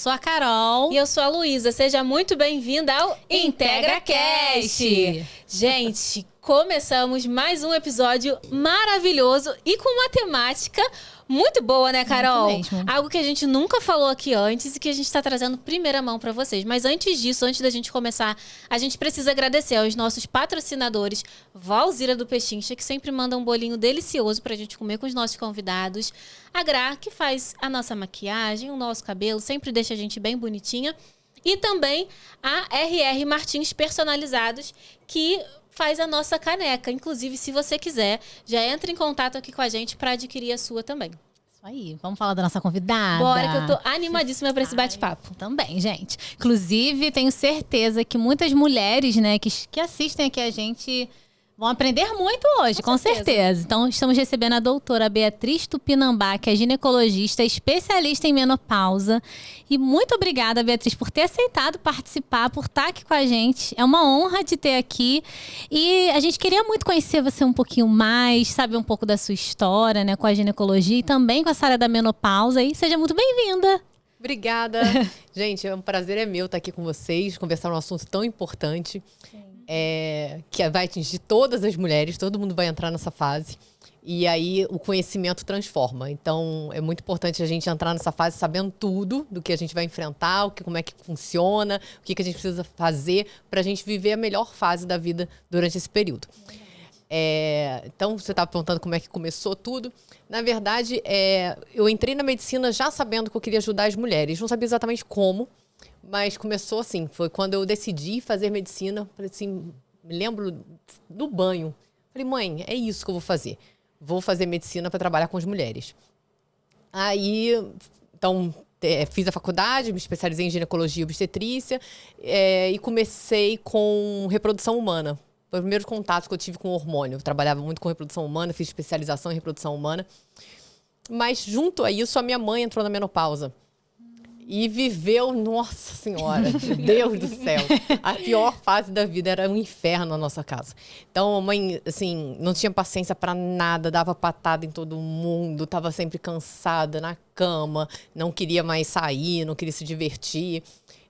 Sou a Carol. E eu sou a Luísa. Seja muito bem-vinda ao IntegraCast. Gente, começamos mais um episódio maravilhoso e com uma temática muito boa, né, Carol? Muito mesmo. Algo que a gente nunca falou aqui antes e que a gente está trazendo primeira mão para vocês. Mas antes disso, antes da gente começar, a gente precisa agradecer aos nossos patrocinadores, Valzira do Pechincha, que sempre manda um bolinho delicioso pra gente comer com os nossos convidados. A Gra, que faz a nossa maquiagem, o nosso cabelo, sempre deixa a gente bem bonitinha. E também a RR Martins Personalizados, que faz a nossa caneca. Inclusive, se você quiser, já entra em contato aqui com a gente para adquirir a sua também. Isso aí, vamos falar da nossa convidada. Bora, que eu tô animadíssima para esse bate-papo. Também, gente. Inclusive, tenho certeza que muitas mulheres, né, que assistem aqui a gente vão aprender muito hoje, com certeza. Então, estamos recebendo a doutora Beatriz Tupinambá, que é ginecologista, especialista em menopausa. E muito obrigada, Beatriz, por ter aceitado participar, por estar aqui com a gente. É uma honra te ter aqui. E a gente queria muito conhecer você um pouquinho mais, saber um pouco da sua história, né, com a ginecologia e também com essa área da menopausa. E seja muito bem-vinda. Obrigada. Gente, é um prazer meu estar aqui com vocês, conversar um assunto tão importante. Que vai atingir todas as mulheres, todo mundo vai entrar nessa fase. E aí o conhecimento transforma. Então é muito importante a gente entrar nessa fase sabendo tudo do que a gente vai enfrentar, como é que funciona, o que a gente precisa fazer para a gente viver a melhor fase da vida durante esse período. Então você estava perguntando como é que começou tudo. Na verdade, eu entrei na medicina já sabendo que eu queria ajudar as mulheres. Não sabia exatamente como. Mas começou assim, foi quando eu decidi fazer medicina. Falei assim, me lembro do banho. Falei, mãe, é isso que eu vou fazer. Vou fazer medicina para trabalhar com as mulheres. Aí, então, fiz a faculdade, me especializei em ginecologia e obstetrícia e comecei com reprodução humana. Foi o primeiro contato que eu tive com hormônio. Eu trabalhava muito com reprodução humana, fiz especialização em reprodução humana. Mas junto a isso, a minha mãe entrou na menopausa. E viveu, nossa senhora, Deus do céu, a pior fase da vida, era um inferno na nossa casa. Então a mãe, assim, não tinha paciência para nada, dava patada em todo mundo, estava sempre cansada na cama, não queria mais sair, não queria se divertir.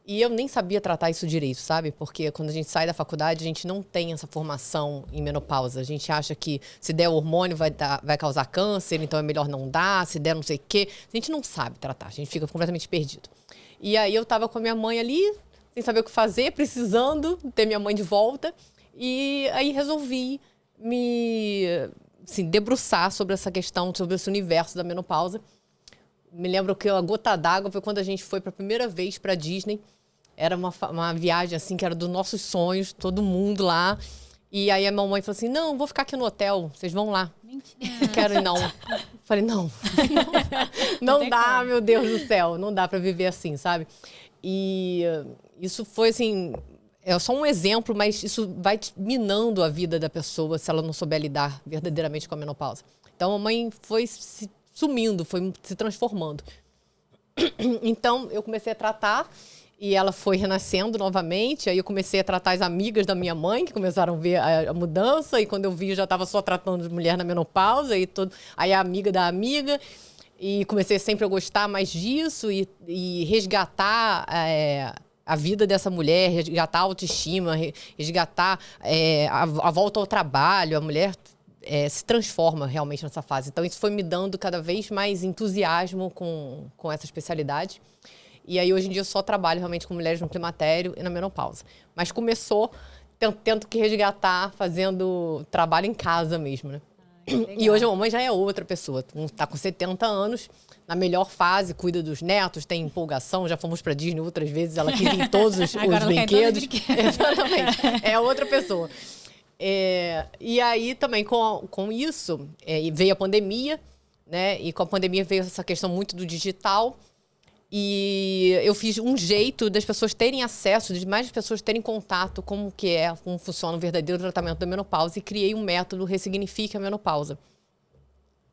E eu nem sabia tratar isso direito, sabe? Porque quando a gente sai da faculdade, a gente não tem essa formação em menopausa. A gente acha que se der hormônio vai causar câncer, então é melhor não dar, se der não sei o quê. A gente não sabe tratar, a gente fica completamente perdido. E aí eu tava com a minha mãe ali, sem saber o que fazer, precisando ter minha mãe de volta. E aí resolvi me debruçar sobre essa questão, sobre esse universo da menopausa. Me lembro que a gota d'água foi quando a gente foi pela primeira vez para Disney. Era uma viagem assim que era dos nossos sonhos, todo mundo lá. E aí a mamãe falou assim, não, vou ficar aqui no hotel, vocês vão lá. Mentira. Quero ir, não. Falei, não dá, como. Meu Deus do céu, não dá para viver assim, sabe? E isso foi assim, é só um exemplo, mas isso vai minando a vida da pessoa se ela não souber lidar verdadeiramente com a menopausa. Então a mamãe foi se sumindo, foi se transformando. Então, eu comecei a tratar e ela foi renascendo novamente. Aí eu comecei a tratar as amigas da minha mãe, que começaram a ver a mudança. E quando eu vi, eu já estava só tratando de mulher na menopausa. Aí a amiga da amiga. E comecei sempre a gostar mais disso e resgatar a vida dessa mulher, resgatar a autoestima, resgatar a volta ao trabalho. A mulher se transforma realmente nessa fase. Então, isso foi me dando cada vez mais entusiasmo com essa especialidade. E aí, hoje em dia, eu só trabalho realmente com mulheres no climatério e na menopausa. Mas começou tendo que resgatar, fazendo trabalho em casa mesmo, né? E hoje a mamãe já é outra pessoa. Está com 70 anos, na melhor fase, cuida dos netos, tem empolgação. Já fomos para Disney outras vezes, ela quis ir em todos os brinquedos. Exatamente. É outra pessoa. E aí também com isso veio a pandemia, né? E com a pandemia veio essa questão muito do digital. E eu fiz um jeito das pessoas terem acesso, de mais pessoas terem contato como funciona o verdadeiro tratamento da menopausa, e criei um método Ressignifique a Menopausa,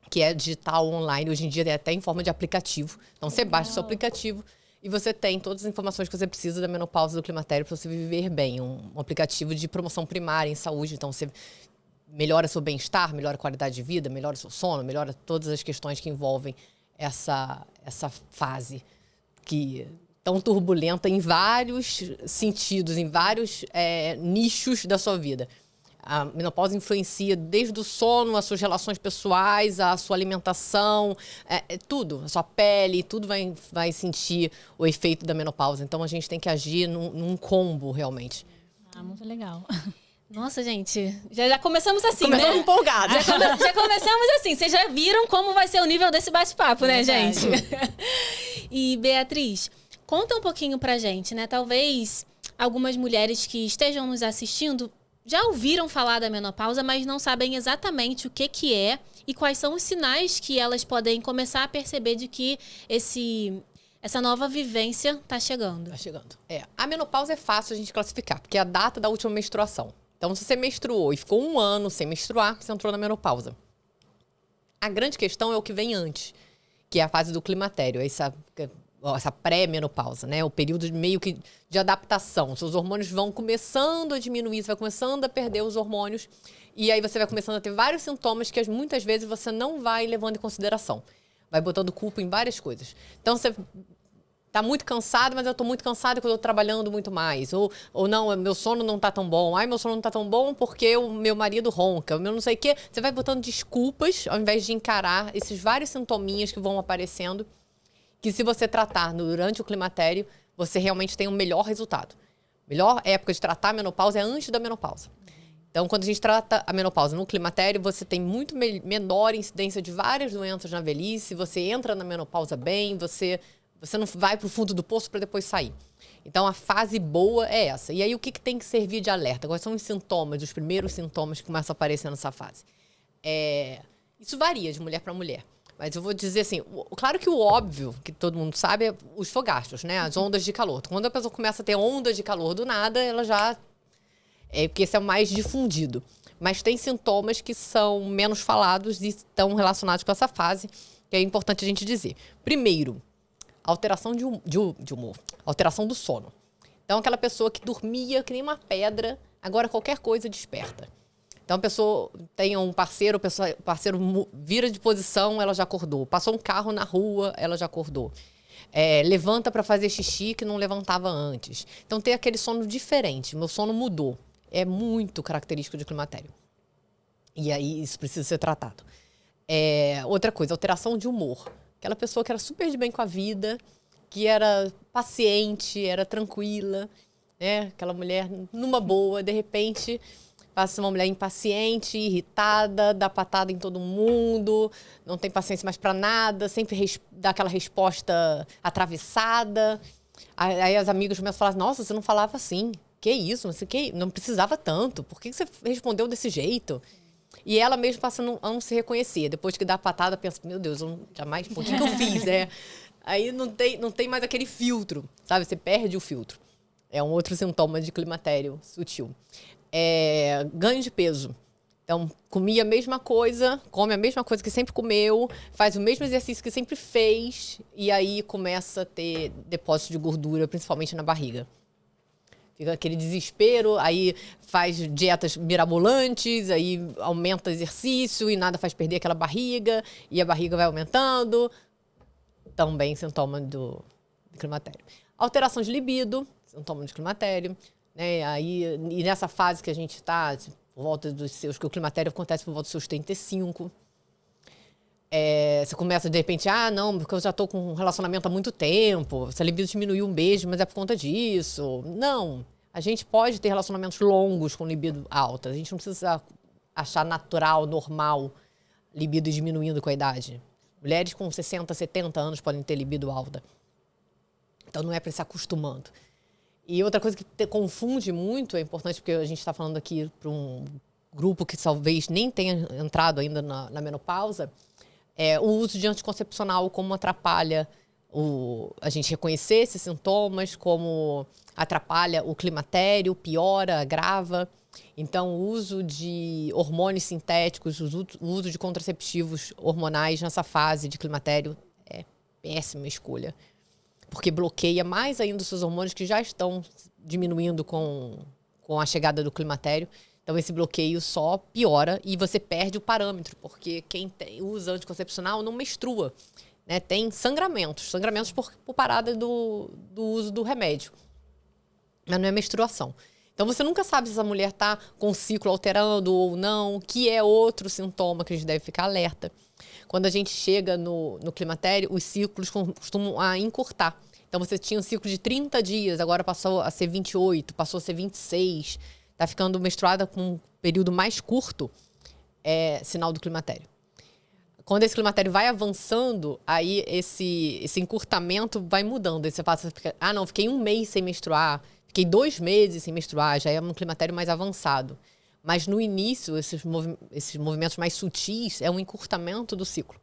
que é digital, online, hoje em dia é até em forma de aplicativo. Então você baixa o seu aplicativo e você tem todas as informações que você precisa da menopausa e do climatério para você viver bem. Um aplicativo de promoção primária em saúde, então você melhora seu bem-estar, melhora a qualidade de vida, melhora o seu sono, melhora todas as questões que envolvem essa fase que tão turbulenta em vários sentidos, em vários nichos da sua vida. A menopausa influencia desde o sono, as suas relações pessoais, a sua alimentação, tudo. A sua pele, tudo vai sentir o efeito da menopausa. Então, a gente tem que agir num combo, realmente. Muito legal. Nossa, gente, já começamos assim, Começamos né? empolgados. Já começamos assim. Vocês já viram como vai ser o nível desse bate-papo, né, gente? E, Beatriz, conta um pouquinho pra gente, né? Talvez algumas mulheres que estejam nos assistindo já ouviram falar da menopausa, mas não sabem exatamente o que é e quais são os sinais que elas podem começar a perceber de que essa nova vivência está chegando. Tá chegando. A menopausa é fácil a gente classificar, porque é a data da última menstruação. Então, se você menstruou e ficou 1 ano sem menstruar, você entrou na menopausa. A grande questão é o que vem antes, que é a fase do climatério, essa pré-menopausa, né? O período meio que de adaptação. Seus hormônios vão começando a diminuir, você vai começando a perder os hormônios. E aí você vai começando a ter vários sintomas que muitas vezes você não vai levando em consideração. Vai botando culpa em várias coisas. Então você tá muito cansado, mas eu tô muito cansado porque eu tô trabalhando muito mais. Ou não, meu sono não tá tão bom. Ai, meu sono não tá tão bom porque o meu marido ronca. O meu não sei o quê. Você vai botando desculpas ao invés de encarar esses vários sintominhas que vão aparecendo. Que se você tratar durante o climatério, você realmente tem um melhor resultado. A melhor época de tratar a menopausa é antes da menopausa. Então, quando a gente trata a menopausa no climatério, você tem muito menor incidência de várias doenças na velhice, você entra na menopausa bem, você não vai para o fundo do poço para depois sair. Então, a fase boa é essa. E aí, o que tem que servir de alerta? Quais são os sintomas, os primeiros sintomas que começam a aparecer nessa fase? Isso varia de mulher para mulher. Mas eu vou dizer assim, claro que o óbvio, que todo mundo sabe, é os fogastros, né? As ondas de calor. Quando a pessoa começa a ter ondas de calor do nada, ela já... porque esse é o mais difundido. Mas tem sintomas que são menos falados e estão relacionados com essa fase, que é importante a gente dizer. Primeiro, alteração de humor. Alteração do sono. Então, aquela pessoa que dormia que nem uma pedra, agora qualquer coisa desperta. Então, a pessoa tem um parceiro, o parceiro vira de posição, ela já acordou. Passou um carro na rua, ela já acordou. Levanta para fazer xixi que não levantava antes. Então, tem aquele sono diferente. Meu sono mudou. É muito característico de climatério. E aí, isso precisa ser tratado. Outra coisa, alteração de humor. Aquela pessoa que era super de bem com a vida, que era paciente, era tranquila, né? Aquela mulher numa boa, de repente... Passa uma mulher impaciente, irritada, dá patada em todo mundo, não tem paciência mais para nada, sempre dá aquela resposta atravessada. Aí as amigas começam a falar, nossa, você não falava assim. Que isso? Não precisava tanto. Por que você respondeu desse jeito? E ela mesma passa a não se reconhecer. Depois que dá a patada, pensa, meu Deus, eu jamais... Por que eu fiz? Aí não tem mais aquele filtro, sabe? Você perde o filtro. É um outro sintoma de climatério sutil. Ganho de peso. Então, come a mesma coisa que sempre comeu, faz o mesmo exercício que sempre fez, e aí começa a ter depósito de gordura, principalmente na barriga. Fica aquele desespero, aí faz dietas mirabolantes, aí aumenta o exercício e nada faz perder aquela barriga, e a barriga vai aumentando. Também sintoma do climatério. Alteração de libido, sintoma de climatério. Né? E nessa fase que a gente está, por volta dos seus, que o climatério acontece por volta dos seus 35. Você começa, de repente, não, porque eu já estou com um relacionamento há muito tempo, essa libido diminuiu um beijo, mas é por conta disso. Não, a gente pode ter relacionamentos longos com libido alta. A gente não precisa achar natural, normal, libido diminuindo com a idade. Mulheres com 60, 70 anos podem ter libido alta. Então não é para se acostumando. E outra coisa que confunde muito, é importante porque a gente está falando aqui para um grupo que talvez nem tenha entrado ainda na menopausa, o uso de anticoncepcional, como atrapalha a gente reconhecer esses sintomas, como atrapalha o climatério, piora, agrava. Então, o uso de hormônios sintéticos, o uso de contraceptivos hormonais nessa fase de climatério é péssima escolha. Porque bloqueia mais ainda os seus hormônios que já estão diminuindo com a chegada do climatério. Então, esse bloqueio só piora e você perde o parâmetro, porque quem usa anticoncepcional não menstrua. né, tem sangramentos por parada do uso do remédio. Mas não é menstruação. Então, você nunca sabe se essa mulher está com o ciclo alterando ou não, que é outro sintoma que a gente deve ficar alerta. Quando a gente chega no climatério, os ciclos costumam encurtar. Então, você tinha um ciclo de 30 dias, agora passou a ser 28, passou a ser 26. Está ficando menstruada com um período mais curto, é sinal do climatério. Quando esse climatério vai avançando, aí esse encurtamento vai mudando. Aí você passa, fiquei um mês sem menstruar, fiquei 2 meses sem menstruar, já é um climatério mais avançado. Mas no início, esses movimentos mais sutis é um encurtamento do ciclo.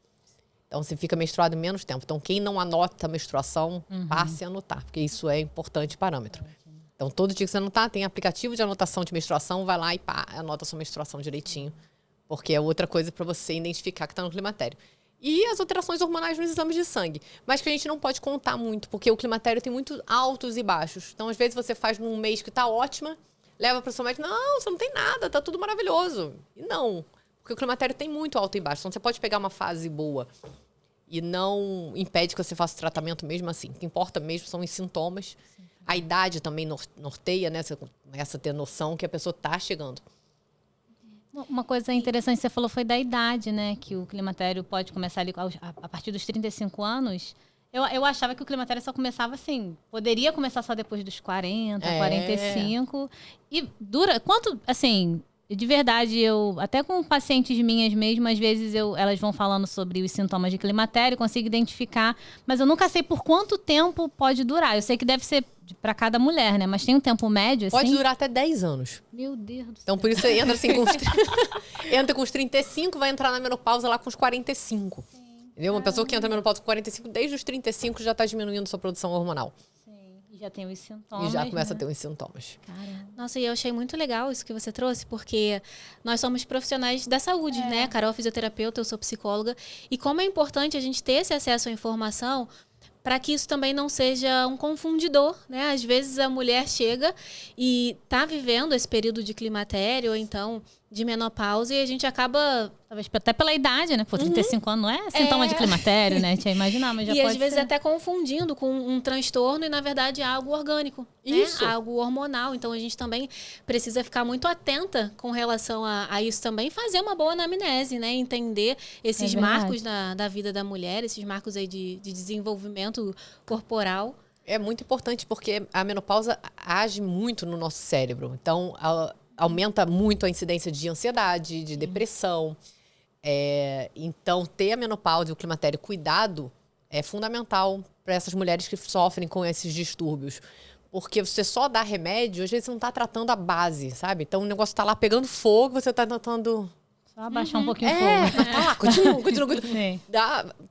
Então, você fica menstruado menos tempo. Então, quem não anota a menstruação, passe a anotar, porque isso é importante parâmetro. Então, todo dia que você anotar, tem aplicativo de anotação de menstruação, vai lá e anota a sua menstruação direitinho. Porque é outra coisa para você identificar que está no climatério. E as alterações hormonais nos exames de sangue. Mas que a gente não pode contar muito, porque o climatério tem muitos altos e baixos. Então, às vezes, você faz num mês que está ótima, leva para o seu médico, não, você não tem nada, tá tudo maravilhoso. E não, porque o climatério tem muito alto e baixo. Então, você pode pegar uma fase boa e não impede que você faça o tratamento mesmo assim. O que importa mesmo são os sintomas. A idade também norteia, né? Você começa a ter noção que a pessoa está chegando. Uma coisa interessante que você falou foi da idade, né? Que o climatério pode começar ali a partir dos 35 anos. Eu achava que o climatério só começava assim, poderia começar só depois dos 40, 45. E dura, quanto, assim, de verdade, até com pacientes minhas mesmo, às vezes elas vão falando sobre os sintomas de climatério, consigo identificar, mas eu nunca sei por quanto tempo pode durar. Eu sei que deve ser para cada mulher, né? Mas tem um tempo médio, assim? Pode durar até 10 anos. Meu Deus do céu. Então, por isso, você entra assim entra com os 35, vai entrar na menopausa lá com os 45. Sim. Entendeu? Uma pessoa que entra na menopausa com 45, desde os 35 já está diminuindo sua produção hormonal. Sim. E já tem os sintomas, e já começa né? a ter os sintomas. Caramba. Nossa, e eu achei muito legal isso que você trouxe, porque nós somos profissionais da saúde, né? A Carol é fisioterapeuta, eu sou psicóloga. E como é importante a gente ter esse acesso à informação para que isso também não seja um confundidor, né? Às vezes a mulher chega e está vivendo esse período de climatério, ou então de menopausa, e a gente acaba... Talvez até pela idade, né? Pô, 35 anos não é sintoma de climatério, né? Tinha imaginar, mas já e pode às vezes ser. até confundindo com um transtorno e, na verdade, é algo orgânico. Isso. Né? Algo hormonal. Então, a gente também precisa ficar muito atenta com relação a isso também. Fazer uma boa anamnese, né? Entender esses marcos da vida da mulher, esses marcos aí de desenvolvimento corporal. É muito importante porque a menopausa age muito no nosso cérebro. Então, aumenta muito a incidência de ansiedade, de depressão. Então, ter a menopausa e o climatério cuidado é fundamental para essas mulheres que sofrem com esses distúrbios. Porque você só dá remédio, às vezes você não está tratando a base, sabe? Então, o negócio está lá pegando fogo, você está tentando... Só abaixar um pouquinho o fogo. Mas tá lá, continua. Sim.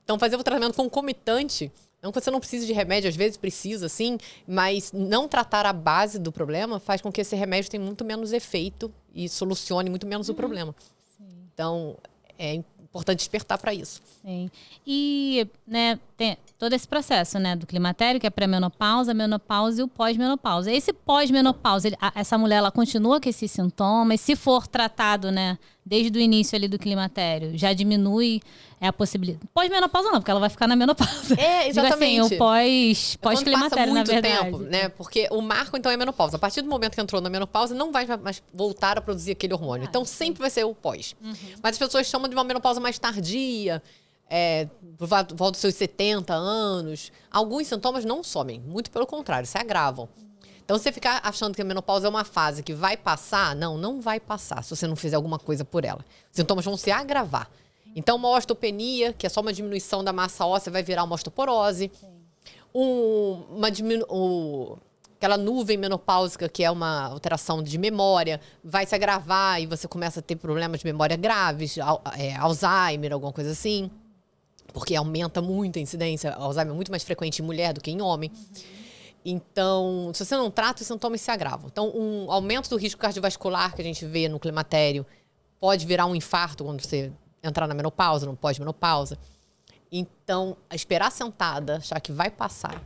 Então, fazer o tratamento concomitante... Não que você não precise de remédio, às vezes precisa, sim, mas não tratar a base do problema faz com que esse remédio tenha muito menos efeito e solucione muito menos o problema. Sim. Então, é importante despertar para isso. Sim. E, né, tem todo esse processo, né, do climatério, que é pré-menopausa, menopausa e o pós-menopausa. Esse pós-menopausa, essa mulher, ela continua com esses sintomas? Se for tratado, né, desde o início ali do climatério, já diminui a possibilidade. Pós-menopausa não, porque ela vai ficar na menopausa. Exatamente. Digo assim, o pós-climatério, na verdade. Tempo, né? Porque o marco, então, é a menopausa. A partir do momento que entrou na menopausa, não vai mais voltar a produzir aquele hormônio. Então, sempre vai ser o pós. Mas as pessoas chamam de uma menopausa mais tardia, por volta dos seus 70 anos. Alguns sintomas não somem, muito pelo contrário, se agravam. Então, você ficar achando que a menopausa é uma fase que vai passar, não vai passar se você não fizer alguma coisa por ela. Os sintomas vão se agravar. Então, uma osteopenia, que é só uma diminuição da massa óssea, vai virar uma osteoporose. Aquela nuvem menopáusica, que é uma alteração de memória, vai se agravar e você começa a ter problemas de memória graves, Alzheimer, alguma coisa assim. Porque aumenta muito a incidência. Alzheimer é muito mais frequente em mulher do que em homem. Então, se você não trata, os sintomas se agravam. Então, um aumento do risco cardiovascular que a gente vê no climatério pode virar um infarto quando você entrar na menopausa, no pós-menopausa. Então, esperar sentada, achar que vai passar.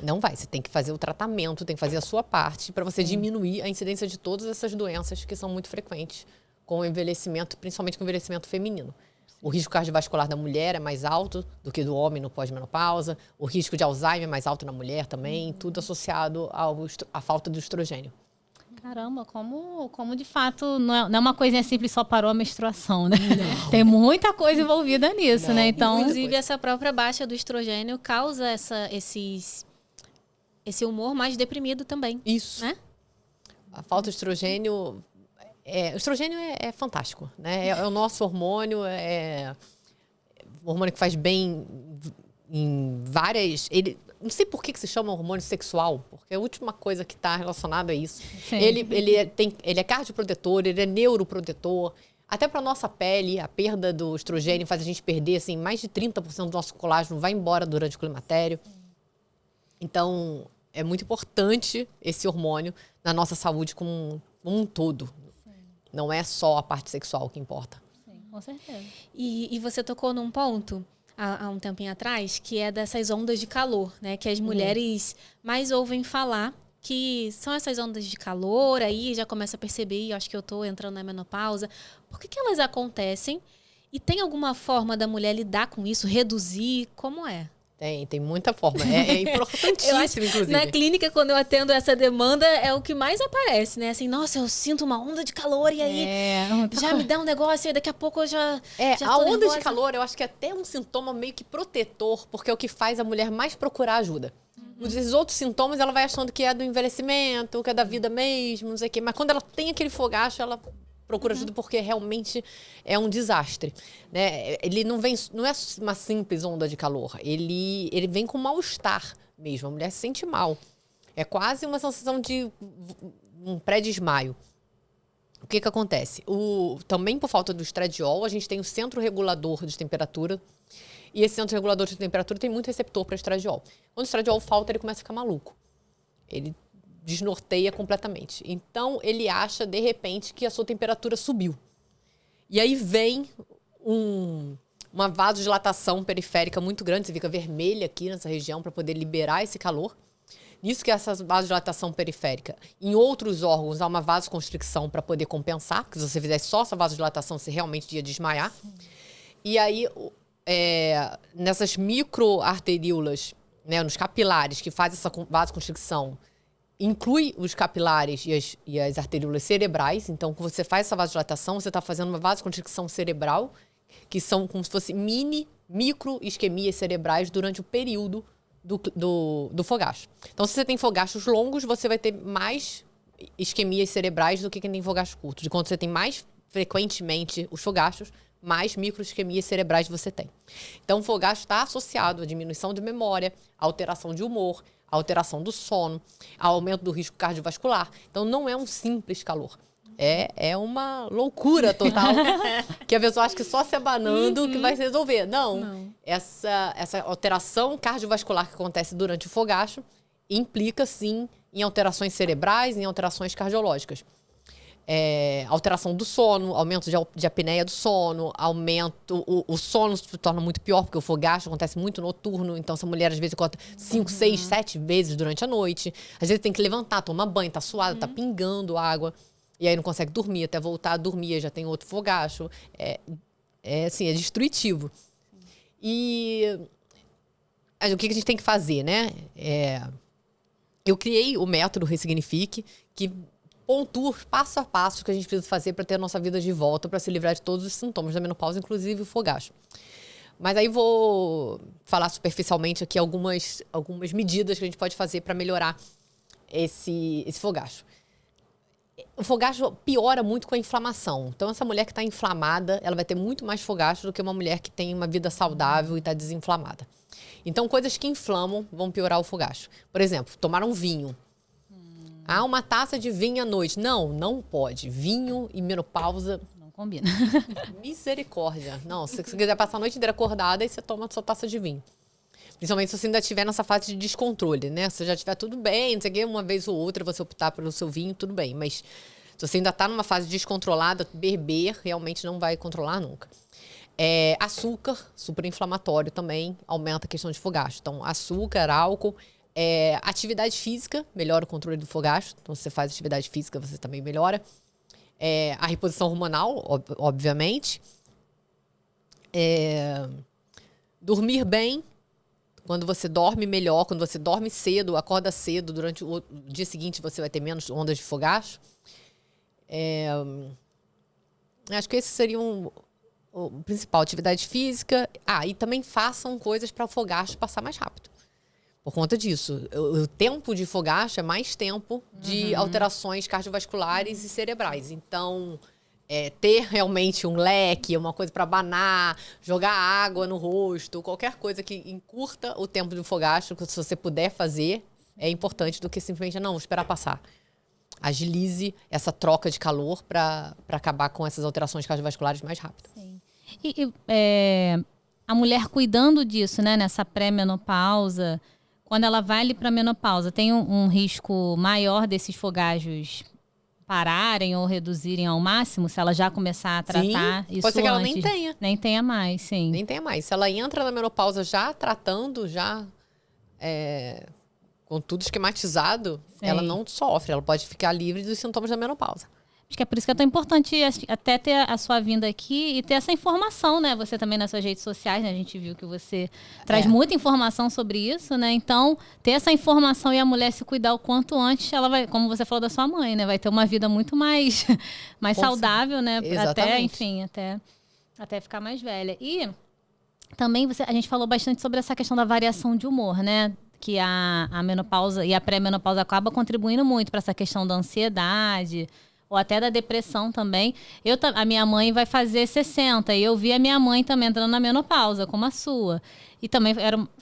Não vai. Você tem que fazer o tratamento, tem que fazer a sua parte para você diminuir a incidência de todas essas doenças que são muito frequentes com o envelhecimento, principalmente com o envelhecimento feminino. O risco cardiovascular da mulher é mais alto do que do homem no pós-menopausa. O risco de Alzheimer é mais alto na mulher também. Tudo associado à falta do estrogênio. Caramba, como de fato não é uma coisinha simples, só parou a menstruação, né? Não. Tem muita coisa envolvida nisso, né? Então, inclusive, essa própria baixa do estrogênio causa esse humor mais deprimido também. Isso. Né? A falta de estrogênio... o estrogênio é fantástico, né? É o nosso hormônio, o hormônio que faz bem em várias... Não sei por que se chama hormônio sexual, porque a última coisa que está relacionada a isso. Ele é cardioprotetor, ele é neuroprotetor. Até para nossa pele, a perda do estrogênio faz a gente perder assim, mais de 30% do nosso colágeno vai embora durante o climatério. Então, é muito importante esse hormônio na nossa saúde como um todo. Sim. Não é só a parte sexual que importa. Sim, com certeza. E você tocou num ponto há um tempinho atrás, que é dessas ondas de calor, né? Que as mulheres mais ouvem falar, que são essas ondas de calor, aí já começa a perceber, acho que eu estou entrando na menopausa. Por que elas acontecem? E tem alguma forma da mulher lidar com isso, reduzir? Como é? Tem muita forma. É importantíssimo, inclusive. Na clínica, quando eu atendo essa demanda, é o que mais aparece, né? Assim, nossa, eu sinto uma onda de calor e aí já me dá um negócio e daqui a pouco eu já a onda nervosa. De calor, eu acho que é até um sintoma meio que protetor, porque é o que faz a mulher mais procurar ajuda. Os outros sintomas, ela vai achando que é do envelhecimento, que é da vida mesmo, não sei o quê. Mas quando ela tem aquele fogacho, ela procura ajuda porque realmente é um desastre, né? Ele não é uma simples onda de calor, ele vem com mal-estar mesmo, a mulher se sente mal. É quase uma sensação de um pré-desmaio. O que acontece? Também por falta do estradiol, a gente tem o centro regulador de temperatura, e esse centro regulador de temperatura tem muito receptor para estradiol. Quando o estradiol falta, ele começa a ficar maluco. Ele desnorteia completamente. Então, ele acha, de repente, que a sua temperatura subiu. E aí vem uma vasodilatação periférica muito grande, você fica vermelha aqui nessa região para poder liberar esse calor. Nisso que é essa vasodilatação periférica. Em outros órgãos, há uma vasoconstricção para poder compensar, porque se você fizesse só essa vasodilatação, você realmente ia desmaiar. E aí, nessas microarteríolas, né, nos capilares que fazem essa vasoconstricção, inclui os capilares e as arteríolas cerebrais. Então, quando você faz essa vasodilatação, você está fazendo uma vasoconstricção cerebral, que são como se fossem micro isquemias cerebrais durante o período do fogacho. Então, se você tem fogachos longos, você vai ter mais isquemias cerebrais do que quem tem fogachos curtos. E quando você tem mais frequentemente os fogachos, mais microisquemias cerebrais você tem. Então, o fogacho está associado à diminuição de memória, à alteração de humor, à alteração do sono, ao aumento do risco cardiovascular. Então, não é um simples calor. É uma loucura total que a pessoa acha que só se abanando que vai se resolver. Não. Essa alteração cardiovascular que acontece durante o fogacho implica, sim, em alterações cerebrais, em alterações cardiológicas. Alteração do sono, aumento de apneia do sono, o sono se torna muito pior, porque o fogacho acontece muito noturno, então essa mulher às vezes acorda 5, 6, 7 vezes durante a noite. Às vezes tem que levantar, tomar banho, tá suado, tá pingando água, e aí não consegue dormir, até voltar a dormir, já tem outro fogacho. Assim, é destrutivo. E o que a gente tem que fazer, né? Eu criei o método Ressignifique, que pontua passo a passo o que a gente precisa fazer para ter a nossa vida de volta, para se livrar de todos os sintomas da menopausa, inclusive o fogacho. Mas aí vou falar superficialmente aqui algumas medidas que a gente pode fazer para melhorar esse fogacho. O fogacho piora muito com a inflamação. Então, essa mulher que está inflamada, ela vai ter muito mais fogacho do que uma mulher que tem uma vida saudável e está desinflamada. Então, coisas que inflamam vão piorar o fogacho. Por exemplo, tomar um vinho. Uma taça de vinho à noite. Não pode. Vinho e menopausa não combina. Misericórdia. Não, se você quiser passar a noite inteira acordada, aí você toma a sua taça de vinho. Principalmente se você ainda estiver nessa fase de descontrole, né? Se você já estiver tudo bem, não sei o quê, uma vez ou outra você optar pelo seu vinho, tudo bem. Mas se você ainda está numa fase descontrolada, beber realmente não vai controlar nunca. Açúcar, super inflamatório também, aumenta a questão de fogacho. Então, açúcar, álcool, atividade física, melhora o controle do fogacho. Então, se você faz atividade física, você também melhora. A reposição hormonal, obviamente. Dormir bem, quando você dorme melhor, quando você dorme cedo, acorda cedo, durante o dia seguinte você vai ter menos ondas de fogacho. Acho que esse seria o principal. Atividade física. E também façam coisas para o fogacho passar mais rápido. Por conta disso. O tempo de fogacho é mais tempo de alterações cardiovasculares e cerebrais. Então, ter realmente um leque, uma coisa para abanar, jogar água no rosto, qualquer coisa que encurta o tempo do fogacho, que se você puder fazer, é importante do que simplesmente, não, esperar passar. Agilize essa troca de calor para acabar com essas alterações cardiovasculares mais rápido. Sim. A mulher cuidando disso, né, nessa pré-menopausa, quando ela vai ali para a menopausa, tem um risco maior desses fogajos pararem ou reduzirem ao máximo, se ela já começar a tratar isso pode ser que ela antes? nem tenha. Nem tenha mais, sim. Nem tenha mais. Se ela entra na menopausa já tratando, com tudo esquematizado, Sim. ela não sofre. Ela pode ficar livre dos sintomas da menopausa. Acho que é por isso que é tão importante até ter a sua vinda aqui e ter essa informação, né? Você também nas suas redes sociais, né? A gente viu que você traz muita informação sobre isso, né? Então, ter essa informação e a mulher se cuidar o quanto antes, ela vai, como você falou da sua mãe, né? Vai ter uma vida muito mais saudável, né? Exatamente. Até ficar mais velha. E também a gente falou bastante sobre essa questão da variação de humor, né? Que a menopausa e a pré-menopausa acaba contribuindo muito para essa questão da ansiedade, ou até da depressão também. A minha mãe vai fazer 60 e eu vi a minha mãe também entrando na menopausa, como a sua. E também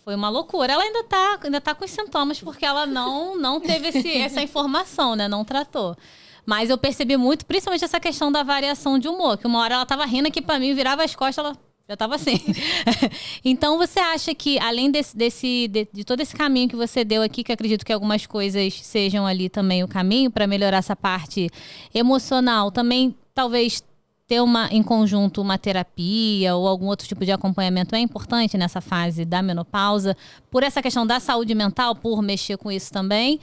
foi uma loucura. Ela ainda tá com os sintomas porque ela não teve essa informação, né? Não tratou. Mas eu percebi muito, principalmente essa questão da variação de humor, que uma hora ela tava rindo aqui pra mim, virava as costas, ela já tava assim. Então, você acha que, além de todo esse caminho que você deu aqui, que acredito que algumas coisas sejam ali também o caminho para melhorar essa parte emocional, também talvez ter em conjunto uma terapia ou algum outro tipo de acompanhamento é importante nessa fase da menopausa, por essa questão da saúde mental, por mexer com isso também.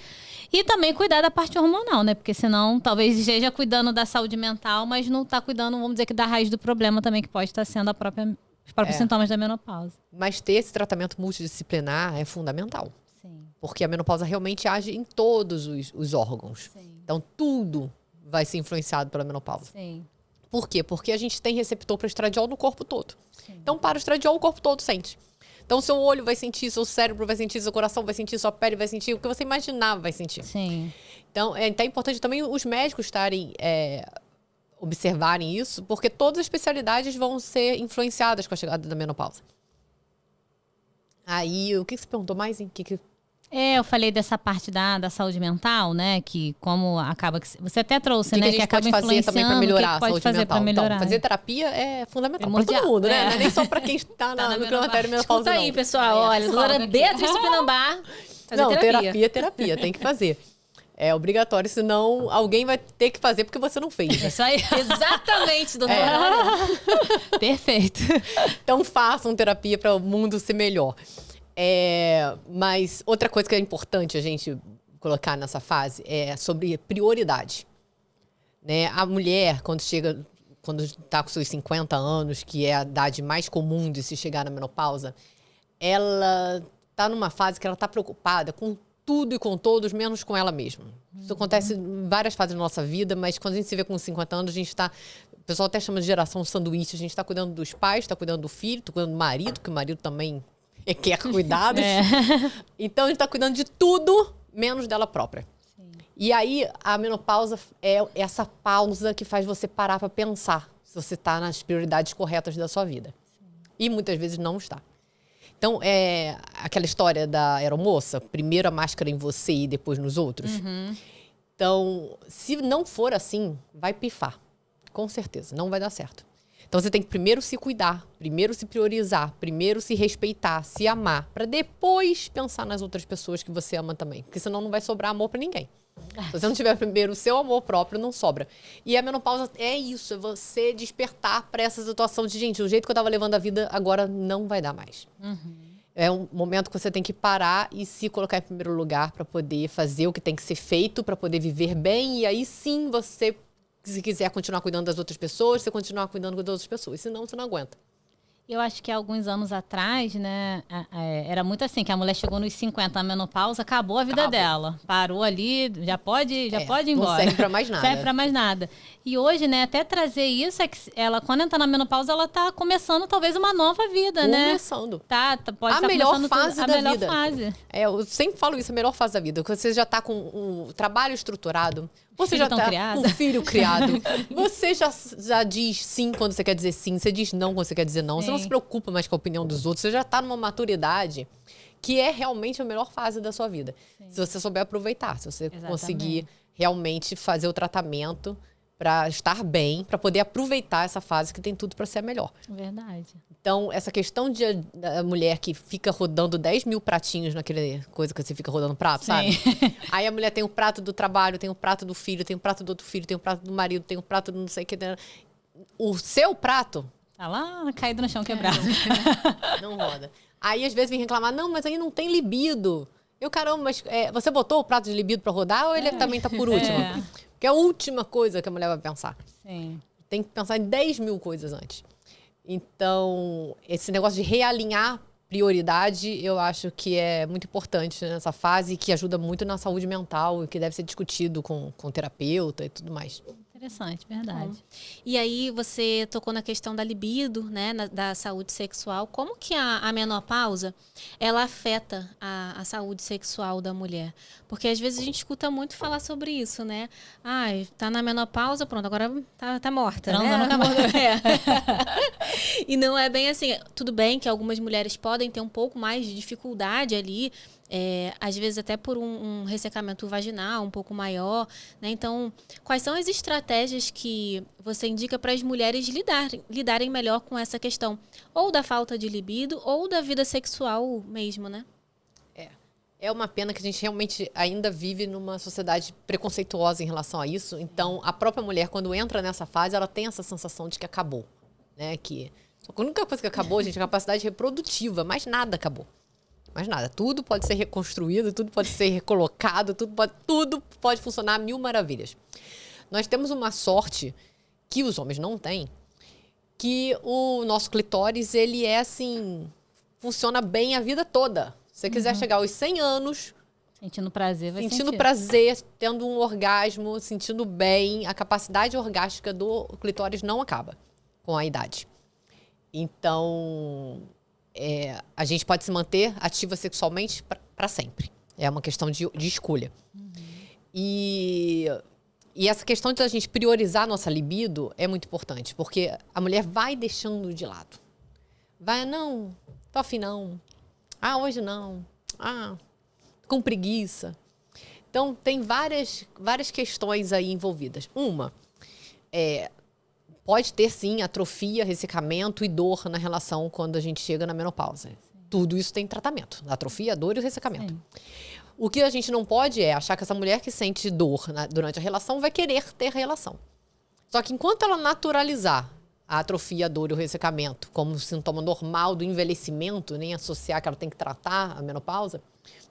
E também cuidar da parte hormonal, né? Porque senão talvez esteja cuidando da saúde mental, mas não está cuidando, vamos dizer que da raiz do problema também, que pode estar sendo os próprios sintomas da menopausa. Mas ter esse tratamento multidisciplinar é fundamental. Sim. Porque a menopausa realmente age em todos os órgãos. Sim. Então, tudo vai ser influenciado pela menopausa. Sim. Por quê? Porque a gente tem receptor para estradiol no corpo todo. Sim. Então, para o estradiol, o corpo todo sente. Então, seu olho vai sentir, seu cérebro vai sentir, seu coração vai sentir, sua pele vai sentir, o que você imaginar vai sentir. Sim. Então, é importante também os médicos observarem isso, porque todas as especialidades vão ser influenciadas com a chegada da menopausa. Aí, o que você perguntou mais, hein? Eu falei dessa parte da saúde mental, né? Que como acaba que você até trouxe, né? Que a gente acaba pode fazer também para melhorar a saúde mental. Melhorar? Então, fazer terapia é fundamental para todo mundo, né? Não é nem só para quem está no climatério menopausa, não. Escuta aí, pessoal. Olha, doutora Beatriz Tupinambá. Terapia, tem que fazer. É obrigatório, senão alguém vai ter que fazer porque você não fez. Isso aí. Exatamente, doutora. Perfeito. Então façam terapia para o mundo ser melhor. Mas outra coisa que é importante a gente colocar nessa fase é sobre prioridade. Né? A mulher, quando está com seus 50 anos, que é a idade mais comum de se chegar na menopausa, ela está numa fase que ela está preocupada com tudo e com todos, menos com ela mesma. Isso acontece em várias fases da nossa vida, mas quando a gente se vê com 50 anos, a gente está... O pessoal até chama de geração sanduíche. A gente está cuidando dos pais, está cuidando do filho, está cuidando do marido, que o marido também quer cuidados. Então, a gente está cuidando de tudo, menos dela própria. Sim. E aí, a menopausa é essa pausa que faz você parar para pensar se você está nas prioridades corretas da sua vida. Sim. E muitas vezes não está. Então, aquela história da aeromoça, primeiro a máscara em você e depois nos outros. Uhum. Então, se não for assim, vai pifar. Com certeza, não vai dar certo. Então, você tem que primeiro se cuidar, primeiro se priorizar, primeiro se respeitar, se amar, para depois pensar nas outras pessoas que você ama também. Porque senão não vai sobrar amor para ninguém. Se você não tiver primeiro o seu amor próprio, não sobra. E a menopausa é isso, é você despertar para essa situação de, gente, o jeito que eu estava levando a vida agora não vai dar mais. Uhum. É um momento que você tem que parar e se colocar em primeiro lugar para poder fazer o que tem que ser feito, para poder viver bem. E aí sim você... Se quiser continuar cuidando das outras pessoas, você continuar cuidando das outras pessoas. Senão, você não aguenta. Eu acho que há alguns anos atrás, né, era muito assim, que a mulher chegou nos 50, a menopausa, acabou a vida dela. Parou ali, já pode ir embora. Não serve pra mais nada. Serve pra mais nada. E hoje, né, até trazer isso, é que ela, quando entra na menopausa, ela tá começando talvez uma nova vida, né? Começando. Pode a estar melhor começando fase a da melhor vida. fase. Eu sempre falo isso, a melhor fase da vida. Quando você já tá com um trabalho estruturado, você Filho já tá criado. com um filho criado, você já diz sim quando você quer dizer sim, você diz não quando você quer dizer não. Você não se preocupa mais com a opinião dos outros, você já tá numa maturidade que é realmente a melhor fase da sua vida. Sim. Se você souber aproveitar, se você conseguir realmente fazer o tratamento para estar bem, para poder aproveitar essa fase que tem tudo para ser a melhor. Verdade. Então, essa questão da mulher que fica rodando 10 mil pratinhos naquele coisa que você fica rodando prato, sabe? Aí a mulher tem o prato do trabalho, tem o prato do filho, tem o prato do outro filho, tem o prato do marido, tem o prato do não sei o que. O seu prato... Tá lá, caído no chão, quebrado. Não roda. Aí, às vezes, vem reclamar, não, mas aí não tem libido. Eu, caramba, mas você botou o prato de libido pra rodar ou ele também tá por último? Porque é a última coisa que a mulher vai pensar. Sim. Tem que pensar em 10 mil coisas antes. Então, esse negócio de realinhar prioridade, eu acho que é muito importante nessa fase, que ajuda muito na saúde mental e que deve ser discutido com o terapeuta e tudo mais. Interessante, verdade. E aí você tocou na questão da libido, né, da saúde sexual. Como que a menopausa, ela afeta a saúde sexual da mulher? Porque às vezes a gente escuta muito falar sobre isso, né? Tá na menopausa, pronto, agora tá morta, né? Nunca mais. E não é bem assim. Tudo bem que algumas mulheres podem ter um pouco mais de dificuldade ali, às vezes até por um ressecamento vaginal um pouco maior, né? Então, quais são as estratégias que você indica para as mulheres lidarem melhor com essa questão? Ou da falta de libido, ou da vida sexual mesmo, né? É uma pena que a gente realmente ainda vive numa sociedade preconceituosa em relação a isso. Então, a própria mulher, quando entra nessa fase, ela tem essa sensação de que acabou, né? Que a única coisa que acabou, gente, é a capacidade reprodutiva. Mais nada acabou. Mais nada. Tudo pode ser reconstruído, tudo pode ser recolocado, tudo pode funcionar a mil maravilhas. Nós temos uma sorte que os homens não têm, que o nosso clitóris, ele é assim, funciona bem a vida toda. Se você quiser chegar aos 100 anos... Sentindo prazer, vai sentindo sentir. prazer, tendo um orgasmo, sentindo bem, a capacidade orgástica do clitóris não acaba com a idade. Então, a gente pode se manter ativa sexualmente para sempre. É uma questão de escolha. E essa questão de a gente priorizar a nossa libido é muito importante, porque a mulher vai deixando de lado. Vai, não, tô afim não. Hoje não. Com preguiça. Então, tem várias questões aí envolvidas. Uma, pode ter, sim, atrofia, ressecamento e dor na relação quando a gente chega na menopausa. Tudo isso tem tratamento. A atrofia, a dor e o ressecamento. Sim. O que a gente não pode é achar que essa mulher que sente dor durante a relação vai querer ter relação. Só que enquanto ela naturalizar a atrofia, a dor e o ressecamento como sintoma normal do envelhecimento, nem associar que ela tem que tratar a menopausa,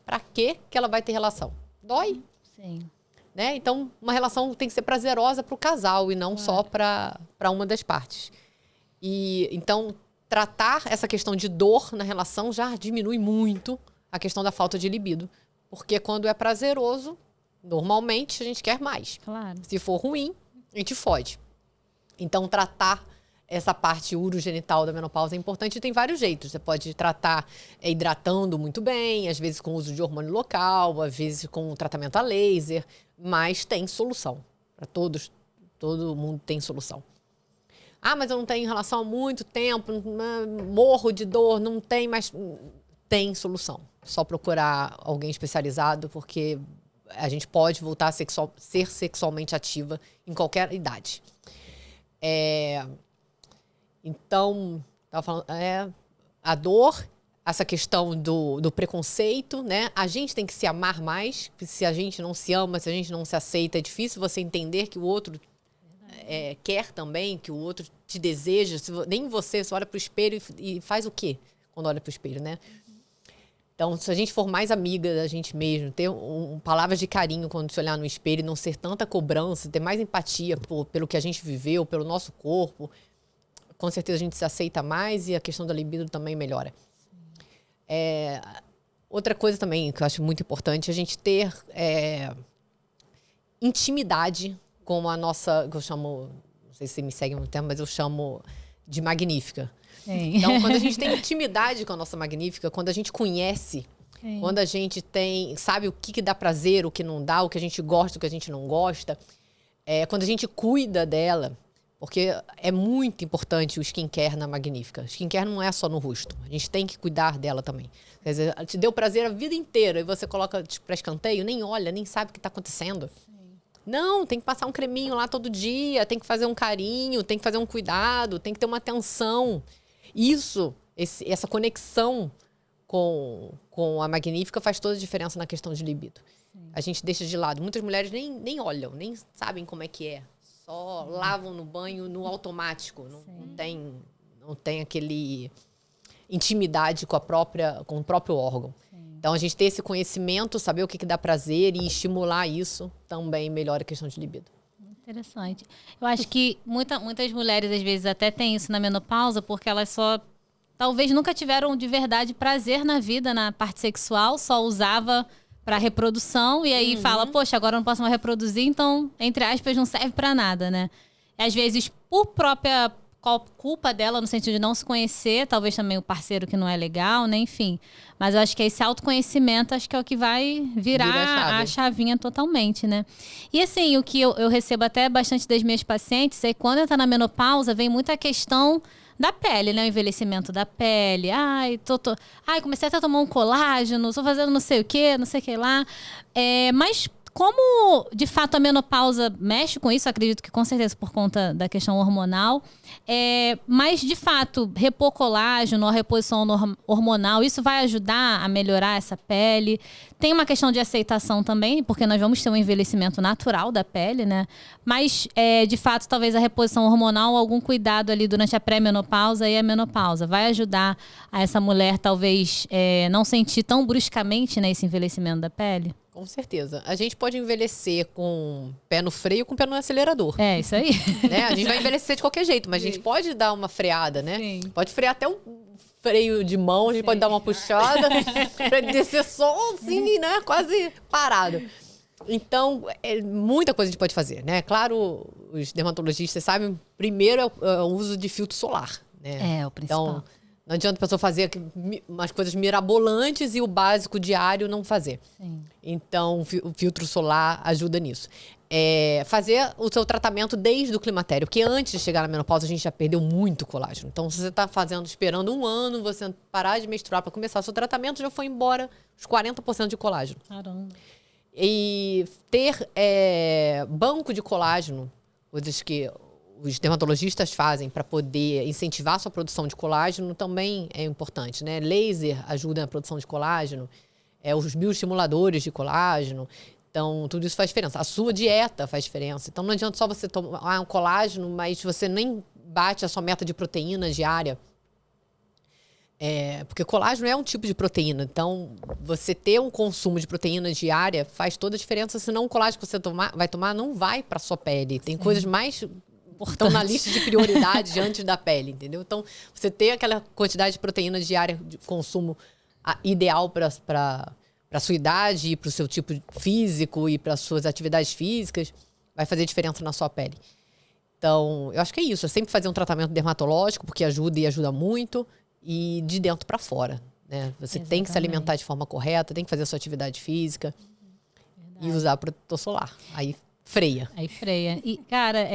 para que ela vai ter relação? Dói. Sim. Né? Então, uma relação tem que ser prazerosa para o casal e não só para uma das partes. E então, tratar essa questão de dor na relação já diminui muito a questão da falta de libido. Porque quando é prazeroso, normalmente a gente quer mais. Claro. Se for ruim, a gente fode. Então, tratar essa parte urogenital da menopausa é importante e tem vários jeitos. Você pode tratar hidratando muito bem, às vezes com uso de hormônio local, às vezes com tratamento a laser, mas tem solução. Para todos, todo mundo tem solução. Mas eu não tenho relação há muito tempo, morro de dor, não tem, mas tem solução. Só procurar alguém especializado, porque a gente pode voltar a ser sexualmente ativa em qualquer idade. Então, tava falando, a dor, essa questão do preconceito, né? A gente tem que se amar mais. Se a gente não se ama, se a gente não se aceita, é difícil você entender que o outro quer também, que o outro te deseja. Nem você olha para o espelho e faz o quê quando olha para o espelho, né? Então, se a gente for mais amiga da gente mesmo, ter palavras de carinho quando se olhar no espelho, não ser tanta cobrança, ter mais empatia pelo que a gente viveu, pelo nosso corpo, com certeza a gente se aceita mais e a questão da libido também melhora. Outra coisa também que eu acho muito importante é a gente ter intimidade com a nossa, que eu chamo, não sei se você me segue muito tempo, mas eu chamo de magnífica. Sim. Então, quando a gente tem intimidade com a nossa magnífica, quando a gente conhece, quando a gente sabe o que dá prazer, o que não dá, o que a gente gosta, o que a gente não gosta, quando a gente cuida dela, porque é muito importante o skincare na magnífica. O skincare não é só no rosto, a gente tem que cuidar dela também. Quer dizer, te deu prazer a vida inteira e você coloca para escanteio, nem olha, nem sabe o que está acontecendo. Não, tem que passar um creminho lá todo dia, tem que fazer um carinho, tem que fazer um cuidado, tem que ter uma atenção. Isso, essa conexão com a magnífica faz toda a diferença na questão de libido. Sim. A gente deixa de lado. Muitas mulheres nem olham, nem sabem como é que é. Só lavam no banho no automático. Não tem aquele intimidade com o próprio órgão. Então, a gente ter esse conhecimento, saber o que dá prazer e estimular isso também melhora a questão de libido. Interessante. Eu acho que muitas mulheres, às vezes, até têm isso na menopausa, porque elas só, talvez, nunca tiveram de verdade prazer na vida, na parte sexual, só usava para reprodução e aí fala, poxa, agora eu não posso mais reproduzir, então, entre aspas, não serve para nada, né? E, às vezes, por própria culpa dela, no sentido de não se conhecer, talvez também o parceiro que não é legal, né? Enfim. Mas eu acho que esse autoconhecimento, acho que é o que vai virar a chavinha totalmente, né? E assim, o que eu recebo até bastante das minhas pacientes é que quando entra na menopausa, vem muita questão da pele, né? O envelhecimento da pele. Ai, comecei até a tomar um colágeno, tô fazendo não sei o que lá. Mas como, de fato, a menopausa mexe com isso, acredito que com certeza por conta da questão hormonal, mas, de fato, repor colágeno, a reposição hormonal, isso vai ajudar a melhorar essa pele. Tem uma questão de aceitação também, porque nós vamos ter um envelhecimento natural da pele, né? Mas, de fato, talvez a reposição hormonal, algum cuidado ali durante a pré-menopausa e a menopausa, vai ajudar a essa mulher, talvez, não sentir tão bruscamente, né, esse envelhecimento da pele? Com certeza. A gente pode envelhecer com pé no freio com pé no acelerador. É, isso aí. Né? A gente vai envelhecer de qualquer jeito, mas a gente pode dar uma freada, né? Sim. Pode frear até um freio de mão, a gente pode dar uma puxada pra descer só assim, né? Quase parado. Então, muita coisa a gente pode fazer, né? Claro, os dermatologistas sabem, primeiro é o uso de filtro solar, né? É o principal. Então, não adianta a pessoa fazer umas coisas mirabolantes e o básico diário não fazer. Sim. Então, o filtro solar ajuda nisso. Fazer o seu tratamento desde o climatério, porque antes de chegar na menopausa a gente já perdeu muito colágeno. Então, se você está esperando um ano, você parar de menstruar para começar o seu tratamento, já foi embora os 40% de colágeno. Caramba. E ter banco de colágeno, coisas que os dermatologistas fazem para poder incentivar a sua produção de colágeno também é importante, né? Laser ajuda na produção de colágeno, os bioestimuladores de colágeno. Então, tudo isso faz diferença. A sua dieta faz diferença. Então, não adianta só você tomar um colágeno, mas você nem bate a sua meta de proteína diária. Porque colágeno é um tipo de proteína. Então, você ter um consumo de proteína diária faz toda a diferença. Senão, o colágeno que você vai tomar não vai para sua pele. Tem coisas mais estão na lista de prioridade antes da pele, entendeu? Então, você ter aquela quantidade de proteína diária de consumo ideal para a sua idade e para o seu tipo físico e para as suas atividades físicas, vai fazer diferença na sua pele. Então, eu acho que é isso. É sempre fazer um tratamento dermatológico, porque ajuda e ajuda muito, e de dentro para fora, né? Você tem que se alimentar de forma correta, tem que fazer a sua atividade física e usar protetor solar. Aí freia. E, cara,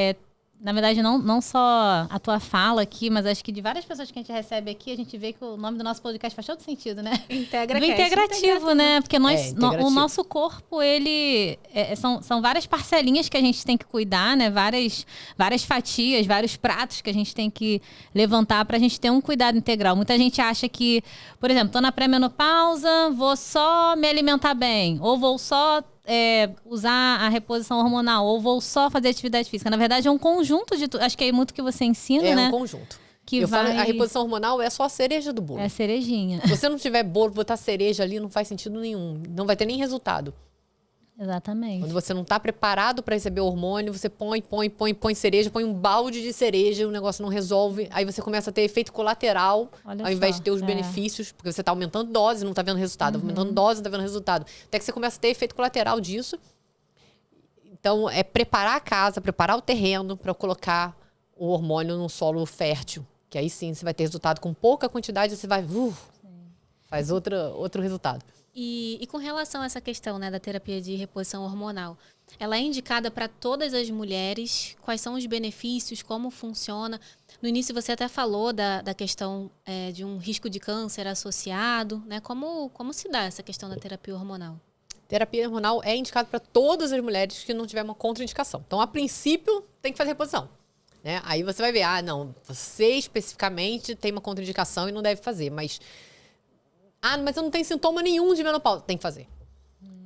na verdade, não só a tua fala aqui, mas acho que de várias pessoas que a gente recebe aqui, a gente vê que o nome do nosso podcast faz todo sentido, né? Integrativo, né? Porque o nosso corpo, ele... são várias parcelinhas que a gente tem que cuidar, né? Várias fatias, vários pratos que a gente tem que levantar pra gente ter um cuidado integral. Muita gente acha que, por exemplo, tô na pré-menopausa, vou só me alimentar bem, ou vou só usar a reposição hormonal, ou vou só fazer atividade física. Na verdade, é um conjunto de tudo. Acho que é muito que você ensina, né? É um conjunto. A reposição hormonal é só a cereja do bolo. É a cerejinha. Se você não tiver bolo, botar cereja ali, não faz sentido nenhum. Não vai ter nem resultado. Exatamente. Quando você não tá preparado para receber o hormônio, você põe cereja, põe um balde de cereja, o negócio não resolve. Aí você começa a ter efeito colateral, Olha ao invés só, de ter os benefícios, porque você tá aumentando dose e não tá vendo resultado. Aumentando dose, não tá vendo resultado. Até que você começa a ter efeito colateral disso. Então, é preparar a casa, preparar o terreno para colocar o hormônio num solo fértil. Que aí sim, você vai ter resultado com pouca quantidade, você vai... faz outro resultado. E com relação a essa questão, né, da terapia de reposição hormonal, ela é indicada para todas as mulheres? Quais são os benefícios? Como funciona? No início você até falou da questão de um risco de câncer associado, né? Como se dá essa questão da terapia hormonal? Terapia hormonal é indicada para todas as mulheres que não tiver uma contraindicação. Então, a princípio, tem que fazer reposição. Né? Aí você vai ver, não, você especificamente tem uma contraindicação e não deve fazer, mas eu não tenho sintoma nenhum de menopausa. Tem que fazer.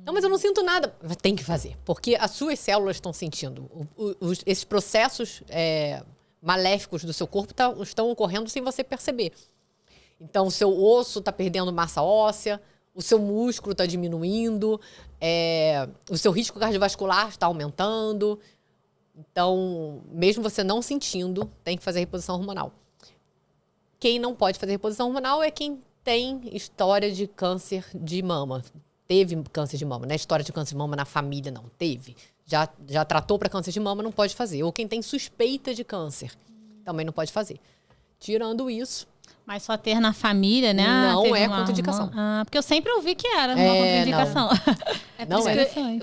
Não, mas eu não sinto nada. Tem que fazer. Porque as suas células estão sentindo. Esses processos maléficos do seu corpo estão ocorrendo sem você perceber. Então, o seu osso está perdendo massa óssea, o seu músculo está diminuindo, o seu risco cardiovascular está aumentando. Então, mesmo você não sentindo, tem que fazer reposição hormonal. Quem não pode fazer reposição hormonal é quem tem história de câncer de mama. Teve câncer de mama, né? História de câncer de mama na família, não. Teve. Já tratou para câncer de mama, não pode fazer. Ou quem tem suspeita de câncer, também não pode fazer. Tirando isso... Mas só ter na família, né? Não é contraindicação. Porque eu sempre ouvi que era uma contraindicação.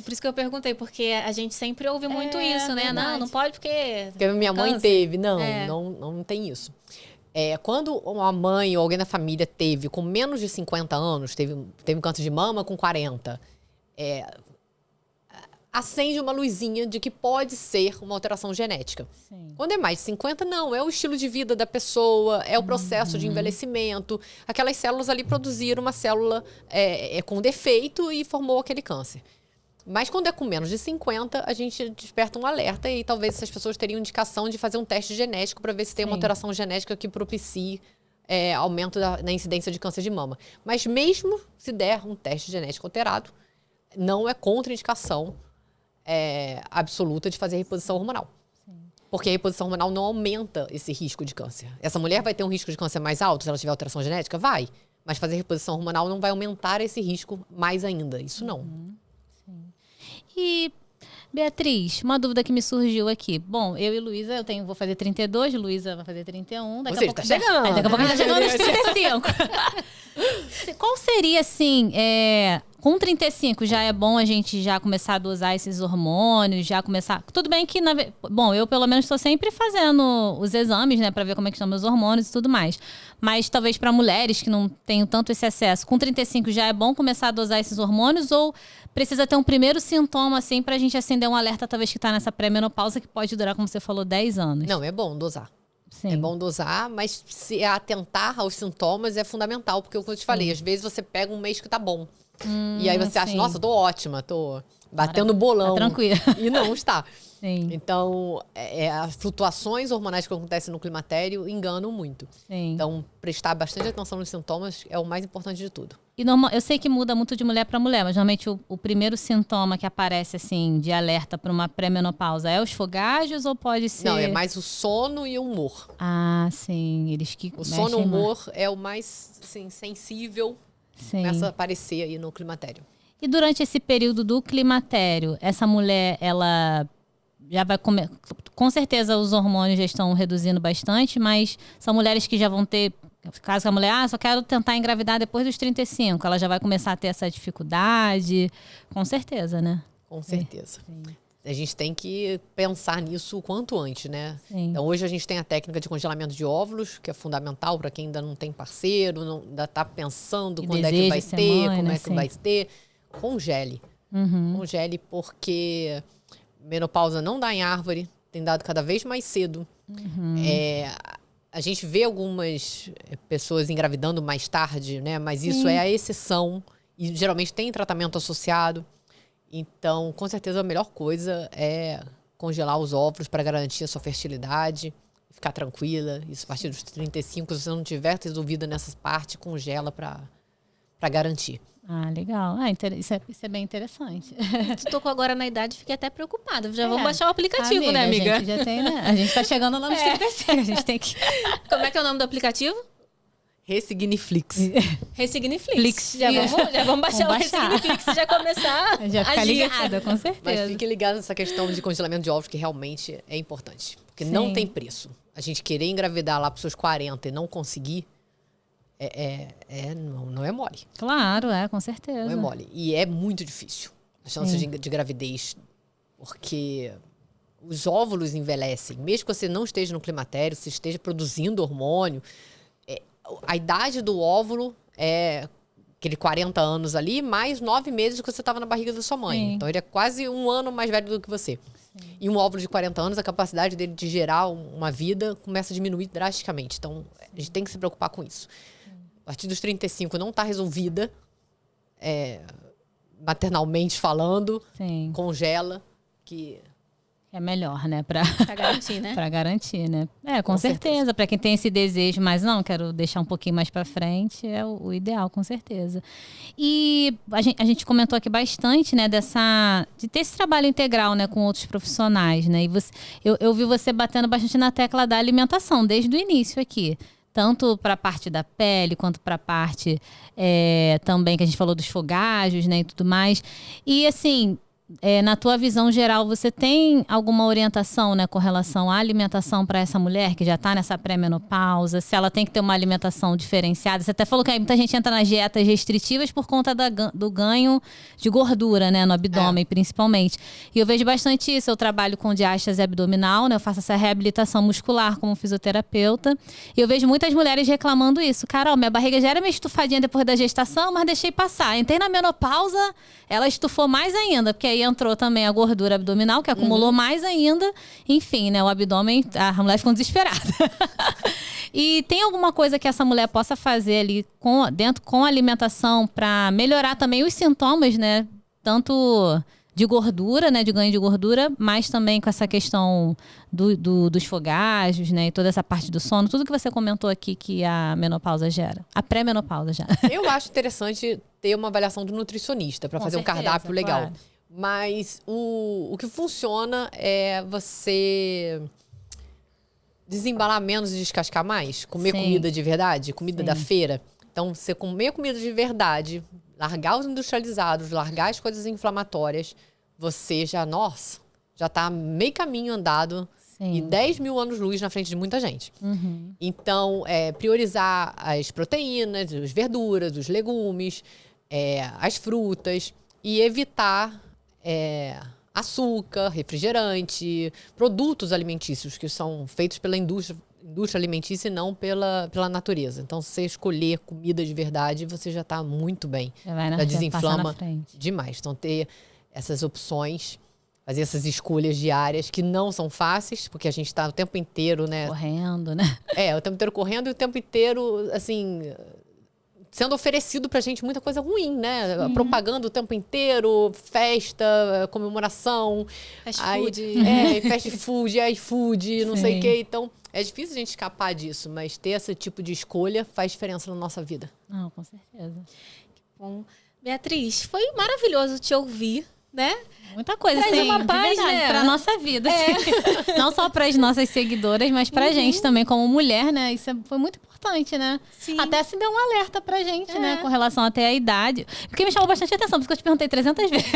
Por isso que eu perguntei, porque a gente sempre ouve muito isso, né? Verdade. Não pode porque minha mãe câncer. teve. Não tem isso. Quando uma mãe ou alguém da família teve com menos de 50 anos, teve um câncer de mama com 40, acende uma luzinha de que pode ser uma alteração genética. Sim. Quando é mais de 50, não. É o estilo de vida da pessoa, é o processo de envelhecimento. Aquelas células ali produziram uma célula com defeito e formou aquele câncer. Mas quando é com menos de 50, a gente desperta um alerta e talvez essas pessoas teriam indicação de fazer um teste genético para ver se tem uma alteração genética que propicie aumento na incidência de câncer de mama. Mas mesmo se der um teste genético alterado, não é contraindicação absoluta de fazer reposição hormonal. Sim. Porque a reposição hormonal não aumenta esse risco de câncer. Essa mulher vai ter um risco de câncer mais alto se ela tiver alteração genética? Vai. Mas fazer reposição hormonal não vai aumentar esse risco mais ainda. Isso não. Sim. E, Beatriz, uma dúvida que me surgiu aqui. Bom, eu e Luísa, vou fazer 32, Luísa vai fazer 31. Daqui a pouco tá chegando. Daqui a pouco tá chegando nos 35. Qual seria, assim, com 35 já é bom a gente já começar a dosar esses hormônios, já começar... Tudo bem que, bom, eu pelo menos estou sempre fazendo os exames, né, para ver como é que estão meus hormônios e tudo mais. Mas talvez para mulheres que não tenham tanto esse acesso, com 35 já é bom começar a dosar esses hormônios ou precisa ter um primeiro sintoma, assim, pra gente acender um alerta, talvez que tá nessa pré-menopausa, que pode durar, como você falou, 10 anos? Não, é bom dosar. Sim. É bom dosar, mas se atentar aos sintomas é fundamental, porque como eu te falei, às vezes você pega um mês que tá bom. E aí você acha, nossa, tô ótima, tô batendo bolão. Tá tranquila. E não está. Sim. Então, as flutuações hormonais que acontecem no climatério enganam muito. Sim. Então, prestar bastante atenção nos sintomas é o mais importante de tudo. E eu sei que muda muito de mulher para mulher, mas normalmente o primeiro sintoma que aparece, assim, de alerta para uma pré-menopausa é os fogágios ou pode ser... Não, é mais o sono e o humor. Ah, sim. Eles que O sono e o humor é o mais assim, sensível. Sim. Começa a aparecer aí no climatério. E durante esse período do climatério, essa mulher, ela já vai comer... Com certeza os hormônios já estão reduzindo bastante, mas são mulheres que já vão ter... Caso a mulher, só quero tentar engravidar depois dos 35, ela já vai começar a ter essa dificuldade. Com certeza, né? Com certeza. Sim. A gente tem que pensar nisso o quanto antes, né? Sim. Então, hoje a gente tem a técnica de congelamento de óvulos, que é fundamental para quem ainda não tem parceiro, ainda está pensando Que quando é que vai ter, mãe, como né? é que vai ter. Congele. Congele porque menopausa não dá em árvore, tem dado cada vez mais cedo. A gente vê algumas pessoas engravidando mais tarde, né? Mas isso é a exceção e geralmente tem tratamento associado. Então, com certeza, a melhor coisa é congelar os óvulos para garantir a sua fertilidade, ficar tranquila. Isso a partir dos 35, se você não tiver resolvido nessas partes, congela para garantir. Ah, legal. Isso é bem interessante. Tu tocou agora na idade, fiquei até preocupada. Já vamos baixar o aplicativo, né, amiga? A gente já tem, né? A gente tá chegando lá nos 35, a gente tem que... Como é que é o nome do aplicativo? Resigniflix. Resigniflix. Já vamos baixar o Resigniflix e já começar já ficar ligada, com certeza. Mas fique ligado nessa questão de congelamento de ovos, que realmente é importante. Porque não tem preço. A gente querer engravidar lá para os seus 40 e não conseguir, não é mole. Claro, com certeza. Não é mole. E é muito difícil a chance de gravidez, porque os óvulos envelhecem. Mesmo que você não esteja no climatério, você esteja produzindo hormônio, a idade do óvulo é aquele 40 anos ali, mais 9 meses que você estava na barriga da sua mãe. Sim. Então, ele é quase um ano mais velho do que você. Sim. E um óvulo de 40 anos, a capacidade dele de gerar uma vida começa a diminuir drasticamente. Então, a gente tem que se preocupar com isso. A partir dos 35 não está resolvida, maternalmente falando, congela, que... É melhor, né? Pra garantir, né? Pra garantir, né? Com certeza. Pra quem tem esse desejo, mas não, quero deixar um pouquinho mais pra frente, é o ideal, com certeza. E a gente comentou aqui bastante, né, de ter esse trabalho integral, né, com outros profissionais, né? E eu vi você batendo bastante na tecla da alimentação, desde o início aqui. Tanto para a parte da pele, quanto para a parte também que a gente falou dos fogágios, né, e tudo mais. E, assim... na tua visão geral, você tem alguma orientação, né, com relação à alimentação para essa mulher que já está nessa pré-menopausa? Se ela tem que ter uma alimentação diferenciada? Você até falou que muita gente entra nas dietas restritivas por conta do ganho de gordura, né, no abdômen, principalmente. E eu vejo bastante isso. Eu trabalho com diástase abdominal, né, eu faço essa reabilitação muscular como fisioterapeuta. E eu vejo muitas mulheres reclamando isso. Carol, minha barriga já era meio estufadinha depois da gestação, mas deixei passar. Entrei na menopausa, ela estufou mais ainda, porque aí entrou também a gordura abdominal, que acumulou mais ainda. Enfim, né? O abdômen, a mulher ficou desesperada. E tem alguma coisa que essa mulher possa fazer ali com a alimentação para melhorar também os sintomas, né? Tanto de gordura, né? De ganho de gordura, mas também com essa questão dos fogágios, né? E toda essa parte do sono. Tudo que você comentou aqui que a menopausa gera. A pré-menopausa já. Eu acho interessante ter uma avaliação do nutricionista para fazer um cardápio legal. Claro. Mas o que funciona é você desembalar menos e descascar mais. Comer comida de verdade, comida da feira. Então, você comer comida de verdade, largar os industrializados, largar as coisas inflamatórias, você já tá meio caminho andado e 10 mil anos-luz na frente de muita gente. Então, priorizar as proteínas, as verduras, os legumes, as frutas e evitar... açúcar, refrigerante, produtos alimentícios que são feitos pela indústria alimentícia e não pela natureza. Então, se você escolher comida de verdade, você já está muito bem. Já desinflama demais. Então, ter essas opções, fazer essas escolhas diárias que não são fáceis, porque a gente está o tempo inteiro, né? Correndo, né? O tempo inteiro correndo e o tempo inteiro, assim... sendo oferecido pra gente muita coisa ruim, né? Propaganda o tempo inteiro, festa, comemoração. Fast food. Fast food, iFood, não sei o quê. Então, é difícil a gente escapar disso, mas ter esse tipo de escolha faz diferença na nossa vida. Não, com certeza. Que bom. Beatriz, foi maravilhoso te ouvir, né? Muita coisa, traz uma paz, né? Pra nossa vida. Assim. Não só para as nossas seguidoras, mas pra gente também, como mulher, né? Isso foi muito importante, né? Sim. Até se deu um alerta pra gente, né? Com relação até à idade. Porque me chamou bastante atenção, porque eu te perguntei 300 vezes.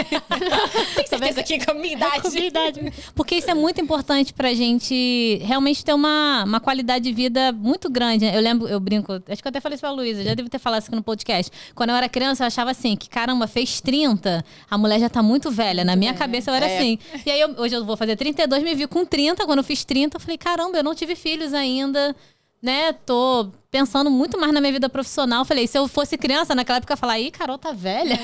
Tem certeza que com a minha idade? Com a minha idade. Porque isso é muito importante pra gente realmente ter uma qualidade de vida muito grande. Eu lembro, eu brinco, acho que eu até falei isso pra Luísa, já devo ter falado isso aqui no podcast. Quando eu era criança, eu achava assim, que caramba, fez 30, a mulher já tá muito velha. Na minha cabeça eu era assim. E aí, hoje eu vou fazer 32, me vi com 30. Quando eu fiz 30, eu falei, caramba, eu não tive filhos ainda, né? Tô pensando muito mais na minha vida profissional. Falei, se eu fosse criança naquela época, eu ia falar, ih, Carol tá velha.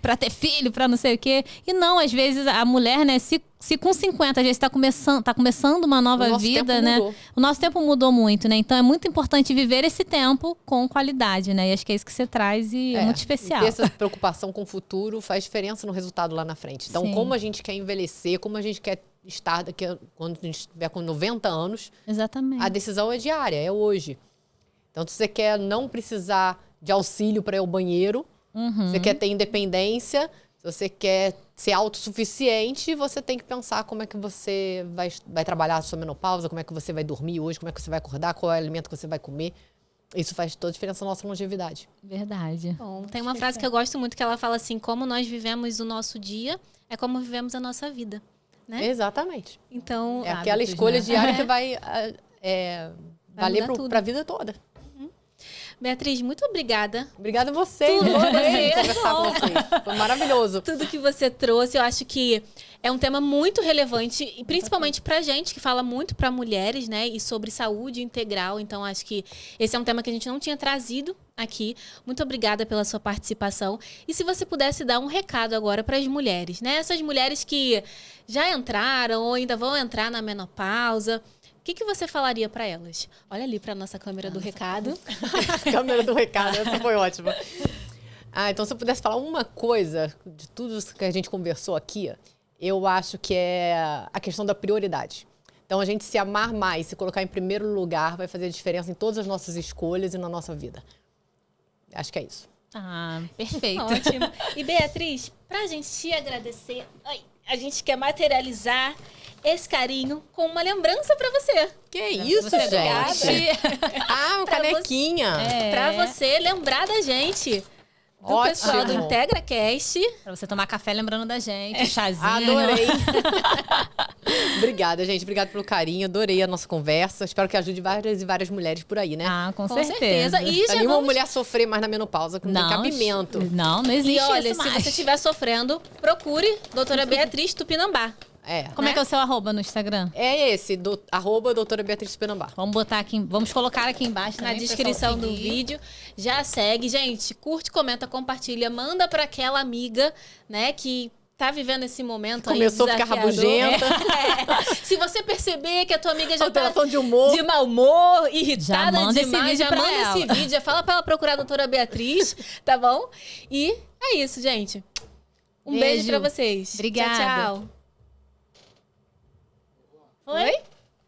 Pra ter filho, pra não sei o quê. E não, às vezes, a mulher, né, se com 50, às vezes tá começando uma nova vida, né? O nosso tempo mudou muito, né? Então é muito importante viver esse tempo com qualidade, né? E acho que é isso que você traz e é muito especial. E ter essa preocupação com o futuro faz diferença no resultado lá na frente. Então, como a gente quer envelhecer, como a gente quer estar daqui quando a gente estiver com 90 anos. Exatamente. A decisão é diária, é hoje. Então, se você quer não precisar de auxílio para ir ao banheiro, Se você quer ter independência, se você quer ser autossuficiente, você tem que pensar como é que você vai trabalhar a sua menopausa, como é que você vai dormir hoje, como é que você vai acordar, qual é o alimento que você vai comer. Isso faz toda a diferença na nossa longevidade. Verdade. Bom, tem uma frase que eu gosto muito que ela fala assim: como nós vivemos o nosso dia, é como vivemos a nossa vida. Né? Exatamente. Então, É aquela escolha diária que vai valer mudar tudo. para a vida toda. Beatriz, muito obrigada. Obrigada a vocês. Tudo, Adorei você. conversar com vocês. Foi maravilhoso. Tudo que você trouxe, eu acho que é um tema muito relevante, e principalmente pra gente, que fala muito pra mulheres, né? E sobre saúde integral. Então, acho que esse é um tema que a gente não tinha trazido aqui. Muito obrigada pela sua participação. E se você pudesse dar um recado agora para as mulheres, né? Essas mulheres que já entraram ou ainda vão entrar na menopausa, o que você falaria para elas? Olha ali para nossa câmera do recado. Câmera do recado, essa foi ótima. Então se eu pudesse falar uma coisa de tudo isso que a gente conversou aqui, eu acho que é a questão da prioridade. Então a gente se amar mais, se colocar em primeiro lugar, vai fazer diferença em todas as nossas escolhas e na nossa vida. Acho que é isso. Perfeito. Ótimo. E Beatriz, pra gente te agradecer, a gente quer materializar esse carinho com uma lembrança pra você. Que isso, gente? Uma canequinha. Pra você lembrar da gente. Do Ótimo. pessoal do IntegraCast. Pra você tomar café lembrando da gente, chazinho. Adorei. Obrigada, gente. Obrigada pelo carinho. Adorei a nossa conversa. Espero que ajude várias e várias mulheres por aí, né? Com certeza. E pra nenhuma mulher sofrer mais na menopausa, que não tem cabimento. Não existe E olha, isso mais. se você estiver sofrendo, procure doutora Beatriz Tupinambá. Como é que é o seu @ no Instagram? É esse, @ doutora Beatriz Tupinambá. Vamos botar aqui, vamos colocar aqui embaixo na descrição do vídeo. Já segue, gente, curte, comenta, compartilha, manda pra aquela amiga, né, que tá vivendo esse momento começou aí a ficar rabugenta. Se você perceber que a tua amiga já alteração de humor, de mau humor, irritada já manda demais, já manda esse vídeo, já fala pra ela procurar a doutora Beatriz, tá bom? E é isso, gente. Um beijo pra vocês. Obrigada. Tchau. Oi?